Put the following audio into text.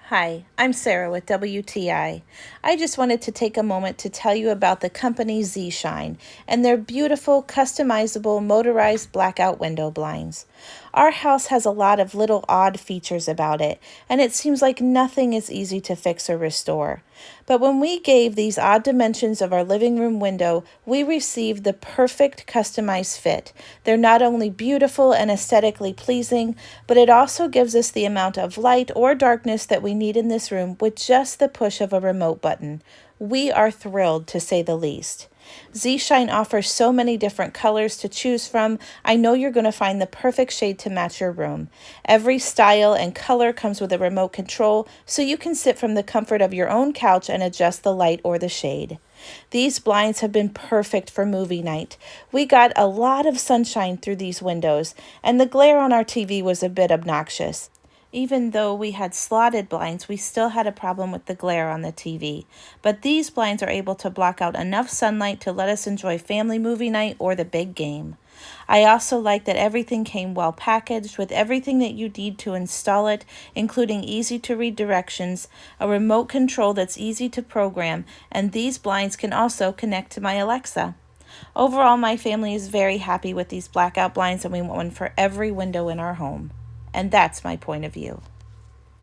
Hi, I'm Sarah with WTI. I just wanted to take a moment to tell you about the company ZSHINE and their beautiful, customizable motorized blackout window blinds. Our house has a lot of little odd features about it, and it seems like nothing is easy to fix or restore. But when we gave these odd dimensions of our living room window, we received the perfect customized fit. They're not only beautiful and aesthetically pleasing, but it also gives us the amount of light or darkness that we need in this room with just the push of a remote button. We are thrilled, to say the least. ZSHINE offers so many different colors to choose from. I know you're going to find the perfect shade to match your room. Every style and color comes with a remote control, so you can sit from the comfort of your own couch and adjust the light or the shade. These blinds have been perfect for movie night. We got a lot of sunshine through these windows, and the glare on our TV was a bit obnoxious. Even though we had slotted blinds, we still had a problem with the glare on the TV. But these blinds are able to block out enough sunlight to let us enjoy family movie night or the big game. I also like that everything came well packaged with everything that you need to install it, including easy to read directions, a remote control that's easy to program, and these blinds can also connect to my Alexa. Overall, my family is very happy with these blackout blinds, and we want one for every window in our home. And that's my point of view.